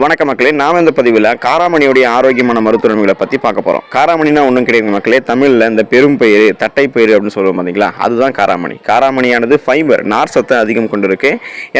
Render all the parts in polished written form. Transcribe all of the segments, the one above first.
வணக்க மக்களே, நாம் இந்த பதிவில் காராமணியுடைய ஆரோக்கியமான மருத்துவங்களை பற்றி பார்க்க போகிறோம். காராமணினா ஒன்றும் கிடையாது மக்களே. தமிழில் இந்த பெரும் பயிறு, தட்டை பயிறு அப்படின்னு சொல்லுவோம் பார்த்தீங்களா, அதுதான் காராமணி. காராமணியானது ஃபைபர், நார் சத்தை அதிகம் கொண்டிருக்கு.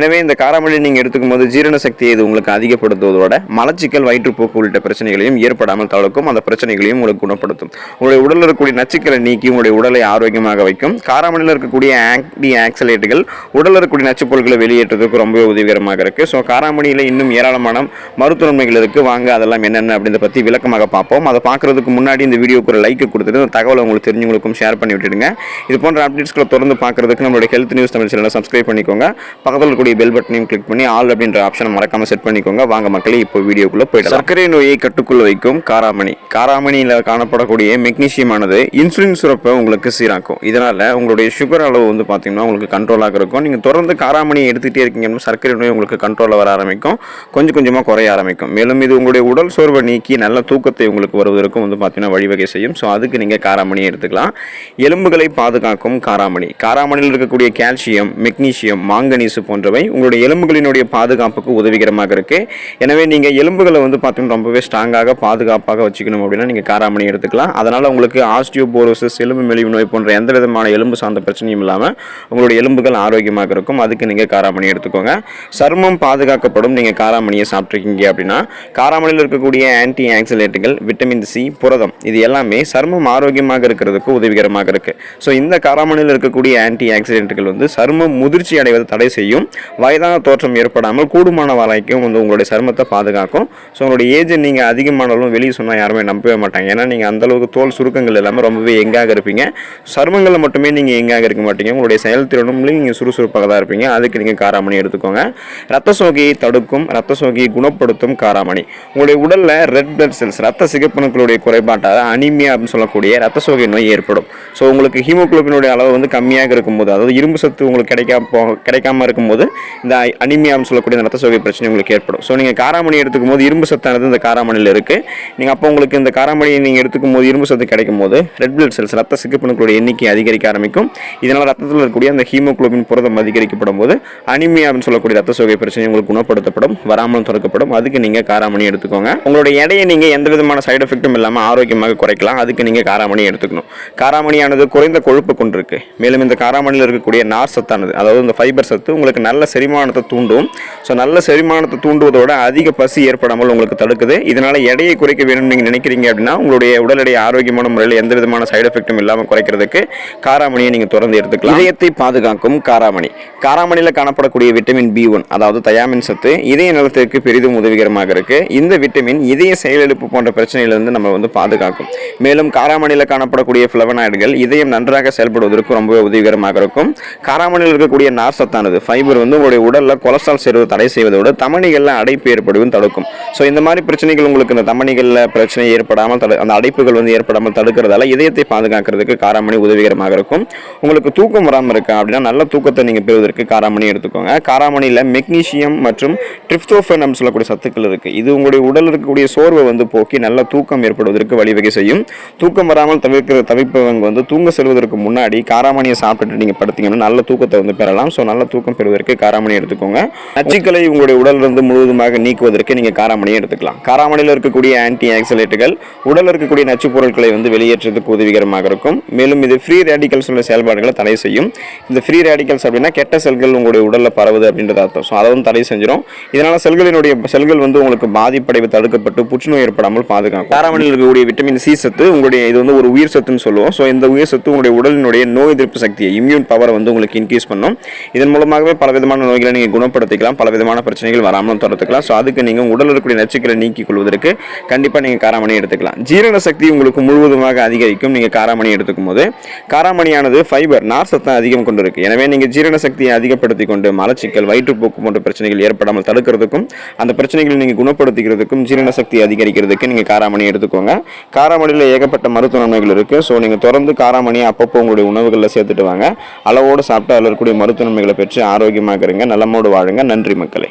எனவே இந்த காராமணி நீங்கள் எடுத்துக்கும் போது ஜீரண சக்தியை இது உங்களுக்கு அதிகப்படுத்துவதோட மலச்சிக்கல், வயிற்றுப்போக்கு உள்ளிட்ட பிரச்சனைகளையும் ஏற்படாமல் தடுக்கும். அந்த பிரச்சனைகளையும் உங்களுக்கு குணப்படுத்தும். உங்களுடைய உடலில் இருக்கக்கூடிய நச்சுக்களை நீக்கி உங்களுடைய உடலை ஆரோக்கியமாக வைக்கும். காராமணியில் இருக்கக்கூடிய ஆன்டி ஆக்சிலேட்டுகள் உடலில் இருக்கக்கூடிய நச்சுப்பொருட்களை வெளியேற்றுவதற்கு ரொம்ப உதவிகரமாக இருக்குது. ஸோ காராமணியில் இன்னும் ஏராளமான மருத்துவ நன்மைகள் இருக்குது. வாங்க அதெல்லாம் என்னென்ன அப்படின்றத பற்றி விளக்கமாக பார்ப்போம். அதை பார்க்குறதுக்கு முன்னாடி இந்த வீடியோக்கு ஒரு லைக் கொடுத்துட்டு இந்த தகவலை உங்களுக்கு தெரிஞ்சவங்களுக்கும் ஷேர் பண்ணி விட்டுடுங்க. இது போன்ற அப்டேட்ஸ்களை தொடர்ந்து பார்க்குறதுக்கு நம்மளுடைய ஹெல்த் நியூஸ் தமிழ் சேனலை சப்ஸ்கிரைப் பண்ணிக்கோங்க. பக்கத்தில் இருக்கக்கூடிய பெல் பட்டனையும் கிளிக் பண்ணி ஆல் அப்படின்ற ஆப்ஷனை மறக்காமல் செட் பண்ணிக்கோங்க. வாங்க மக்களே, இப்போ வீடியோக்குள்ளே போய்ட்டு சர்க்கரை நோயை கட்டுக்குள்ள வைக்கும் காராமணி. காராமணியில் காணப்படக்கூடிய மெக்னீசியமானது இன்சுலின் சுரப்பை உங்களுக்கு சீராக்கும். இதனால் உங்களுடைய சுகர் அளவு வந்து பார்த்தீங்கன்னா உங்களுக்கு கண்ட்ரோலாக இருக்கும். நீங்கள் தொடர்ந்து காராமணியை எடுத்துகிட்டே இருக்கீங்கன்னா சர்க்கரை நோய் உங்களுக்கு கண்ட்ரோலில் வர ஆரம்பிக்கும், கொஞ்சம் கொஞ்சமாக குறைய ஆரம்பிக்கும். மேலும் இது உங்களுடைய உடல் சோர்வை நீக்கி நல்ல தூக்கத்தை உங்களுக்கு வருவதற்கும் வந்து பார்த்தீங்கன்னா வழிவகை செய்யும். ஸோ அதுக்கு நீங்கள் காராமணியை எடுத்துக்கலாம். எலும்புகளை பாதுகாக்கும் காராமணி. காராமணியில் இருக்கக்கூடிய கால்சியம், மெக்னீசியம், மாங்கனீசு போன்றவை உங்களுடைய எலும்புகளினுடைய பாதுகாப்புக்கு உதவிகரமாக இருக்குது. எனவே நீங்கள் எலும்புகளை வந்து பார்த்தீங்கன்னா ரொம்பவே ஸ்ட்ராங்காக பாதுகாப்பாக வச்சுக்கணும் அப்படின்னா நீங்கள் காராமணி எடுத்துக்கலாம். அதனால் உங்களுக்கு ஆஸ்டியோபோரோசிஸ், எலும்பு மெலிவு நோய் போன்ற எந்த விதமான எலும்பு சார்ந்த பிரச்சனையும் இல்லாமல் உங்களுடைய எலும்புகள் ஆரோக்கியமாக இருக்கும். அதுக்கு நீங்கள் காராமணி எடுத்துக்கோங்க. சருமம் பாதுகாக்கப்படும் நீங்கள் காராமணியை சாப்பிட்ருக்கீங்க அப்படின்னா காராமணியில் இருக்கக்கூடிய ஆன்டி ஆக்சிலேட்டுகள், விட்டமின் சி, புரதம், இது எல்லாமே சருமம் ஆரோக்கியமாக இருக்கிறதுக்கு உதவிகரமாக இருக்குது. ஸோ இந்த காராமணியில் இருக்கக்கூடிய ஆன்டி ஆக்சிடென்ட்டுகள் வந்து சருமம் முதிர்ச்சி அடைவதை தடை செய்யும். வயதான தோற்றம் ஏற்படாமல் கூடுமான வரைக்கும் வந்து உங்களுடைய சருமத்தை பாதுகாக்கும். ஸோ உங்களுடைய ஏஜ் நீங்கள் அதிகமானாலும் வெளியே சொன்னால் யாருமே நம்பவே மாட்டாங்க. ஏன்னா நீங்கள் அந்தளவுக்கு தோல் சுருக்கங்கள் எல்லாமே ரொம்பவே எங்காக இருப்பீங்க. சருமங்களில் மட்டுமே நீங்கள் எங்காக இருக்க மாட்டீங்க. உங்களுடைய செயல்திறனும் நீங்கள் சுறுசுறுப்பாக தான் இருப்பீங்க. அதுக்கு நீங்கள் காராமணி எடுத்துக்கோங்க. ரத்த சோகையை தடுக்கும், ரத்த சோகையை குணப்படுத்தும் காராமணி. உங்களுடைய உடலில் ரெட் பிளட் செல்ஸ், ரத்த சிகப்பணுக்களுடைய குறைபாட்டால் அனிமியா அப்படின்னு சொல்லக்கூடிய ரத்த சோகை நோய் ஏற்படும். ஸோ உங்களுக்கு ஹீமோகுளோபினுடைய அளவு வந்து கம்மியாக இருக்கும்போது, அதாவது இரும்பு சத்து உங்களுக்கு கிடைக்காம இருக்கும்போது இந்த அனிமியான்னு சொல்லக்கூடிய ரத்த சோகை பிரச்சனை உங்களுக்கு ஏற்படும். ஸோ நீங்கள் காராமணி எடுத்துக்கும் போது இரும்பு சத்தானது இந்த காராமணியில் இருக்குது. நீங்கள் அப்போ உங்களுக்கு இந்த காராமணியை நீங்கள் எடுத்துக்கும் போது இரும்பு சத்து கிடைக்கும் போது ரெட் பிளட் செல்ஸ், ரத்த சிகப்பணுக்களுடைய எண்ணிக்கை அதிகரிக்க ஆரம்பிக்கும். இதனால் ரத்தத்தில் இருக்கக்கூடிய அந்த ஹீமோகுளோபின் புரதம் அதிகரிக்கப்படும் போது அனிமியா அப்படின்னு சொல்லக்கூடிய ரத்த சோகை பிரச்சனை உங்களுக்கு குணப்படுத்தப்படும், வராமல் தடுக்கப்படும். அதுக்கு நீங்கள் காராமணி எடுத்துக்கோங்க. உங்களுடைய எடையை நீங்கள் எந்த விதமான சைடு எஃபெக்டும் இல்லாமல் ஆரோக்கியமாக குறைக்கலாம். அதுக்கு நீங்கள் காராமணி எடுத்துக்கணும். காராமணியானது குறைந்த கொழுப்பு கொண்டிருக்கு. மேலும் இந்த காராமணியில் இருக்கக்கூடிய நார் சத்தானது, அதாவது இந்த ஃபைபர் சத்து உங்களுக்கு நல்ல செரிமானத்தை தூண்டும். ஸோ நல்ல செரிமானத்தை தூண்டுவதோட அதிக பசி ஏற்படாமல் உங்களுக்கு தடுக்குது. இதனால் எடையை குறைக்க வேணும்னு நீங்கள் நினைக்கிறீங்க அப்படின்னா உங்களுடைய உடல் எடை ஆரோக்கியமான முறையில் எந்த விதமான சைடு எஃபெக்டும் இல்லாமல் குறைக்கிறதுக்கு காராமணியை நீங்கள் தொடர்ந்து எடுத்துக்கலாம். இதயத்தை பாதுகாக்கும் காராமணி. காராமணியில் காணப்படக்கூடிய விட்டமின் B1, அதாவது தயாமின் சத்து, இதய நலத்திற்கு பெரிதும் உதவிகரமாக இருக்கு. இந்த விட்டமின் இதய செயலிழப்பு போன்ற பிரச்சனையிலிருந்து நம்ம வந்து பாதுகாக்கும். மேலும் காராமணியில் காணப்படக்கூடிய ஃப்ளவனாய்டுகள் இதயம் நன்றாக செயல்படுவதற்கு ரொம்பவே உதவிகரமாக இருக்கும். காராமணியில் இருக்கக்கூடிய நார் சத்தானது ஃபைபர் வந்து உங்களுடைய உடலில் கொலஸ்ட்ரால் சேருவதை தடை செய்வதோடு தமனிகளில் அடைப்பு ஏற்படுவதும் தடுக்கும். ஸோ இந்த மாதிரி பிரச்சனைகள் உங்களுக்கு இந்த தமனிகளில் பிரச்சனை ஏற்படாமல் அந்த அடைப்புகள் வந்து ஏற்படாமல் தடுக்கிறதால இதயத்தை பாதுகாக்கிறதுக்கு காராமணி உதவிகரமாக இருக்கும். உங்களுக்கு தூக்கம் வராமல் இருக்கா அப்படின்னா நல்ல தூக்கத்தை நீங்கள் பெறுவதற்கு காராமணி எடுத்துக்கோங்க. காராமணியில் மெக்னீசியம் மற்றும் ட்ரிப்டோஃபன் அப்படின்னு சொல்லக்கூடிய சத்துக்கள் இருக்குது. இது உங்களுடைய உடலில் இருக்கக்கூடிய சோர்வை வந்து போக்கி நல்ல தூக்கம் ஏற்படுவதற்கு வழிவகை செய்யும். தூக்கம் வராமல் தவிர்ப்பவங்க வந்து தூங்க செல்வதற்கு முன்னாடி காராமணியை சாப்பிட்டுட்டு நீங்கள் படுத்தீங்கன்னா நல்ல தூக்கத்தை வந்து பெறலாம். ஸோ நல்ல தூக்கம் பெறுவதற்கு காராமணி எடுத்துக்கோங்க. நச்சுக்களை உங்களுடைய உடலிலிருந்து முழுவதுமாக நீக்குவதற்கு நீங்கள் காராமணியை எடுத்துக்கலாம். காராமணியில் இருக்கக்கூடிய ஆன்டி ஆக்சிலேட்டுகள் உடலில் இருக்கக்கூடிய நச்சு பொருட்களை வந்து வெளியேற்றுவதற்கு உதவிகரமாக இருக்கும். மேலும் இது ஃப்ரீ ரேடிக்கல்ஸ் உள்ள செயல்பாடுகளை தடை செய்யும். இந்த ஃப்ரீ ரேடிக்கல்ஸ் அப்படின்னா கெட்ட செல்கள் உங்களுடைய உடலில் பரவுது அப்படின்றது அர்த்தம். ஸோ அதை வந்து தடை செஞ்சிடும். இதனால் செல்கள் வந்து உங்களுக்கு பாதிப்படைவு தடுக்கப்பட்டு புற்றுநோய் ஏற்படாமல் பாதுகாக்கும். காராமணியில் இருக்கக்கூடிய விட்டமின் சி சத்து உங்களுடைய இது வந்து ஒரு உயிர் சத்துன்னு சொல்லுவோம். ஸோ இந்த உயிர் சத்து உங்களுடைய உடலினுடைய நோய் எதிர்ப்பு சக்தியை, இம்யூன் பவரை வந்து உங்களுக்கு இன்க்ரீஸ் பண்ணும். இதன் மூலமாகவே பலவிதமான நோய்களை நீங்கள் குணப்படுத்திக்கலாம், பலவிதமான பிரச்சனைகள் வராமல் தடுத்துக்கலாம். ஸோ அதுக்கு நீங்கள் உடலில் இருக்கக்கூடிய நச்சுக்களை நீக்கிக் கொள்வதற்கு கண்டிப்பாக நீங்கள் காராமணி எடுத்துக்கலாம். ஜீரண சக்தி உங்களுக்கு முழுவதுமாக அதிகரிக்கும் நீங்கள் காராமணி எடுத்துக்கும் போது. காராமணியானது ஃபைபர், நார் சத்தம் அதிகம் கொண்டிருக்கு. எனவே நீங்கள் ஜீரண சக்தியை அதிகப்படுத்தி கொண்டு மலச்சிக்கல், வயிற்றுப்போக்கு போன்ற பிரச்சனைகள் ஏற்படாமல் தடுக்கிறதுக்கும் அந்த பிரச்சனைகளை நீங்கள் குணப்படுத்திக்கிறதுக்கும் ஜீரண சக்தி அதிகரிக்கிறதுக்கு நீங்கள் காராமணி எடுத்துக்கோங்க. காராமணியில் ஏகப்பட்ட மருத்துவ நன்மைகள் இருக்குது. ஸோ நீங்கள் தொடர்ந்து காராமணியை அப்பப்போ உங்களுடைய உணவுகளில் சேர்த்துட்டு வாங்க. அளவோடு சாப்பிட்டு அதில் இருக்கக்கூடிய மருத்துவ நன்மைகளை பெற்று ஆரோக்கியமாக இருங்க, நலமோடு வாழுங்க. நன்றி மக்களே.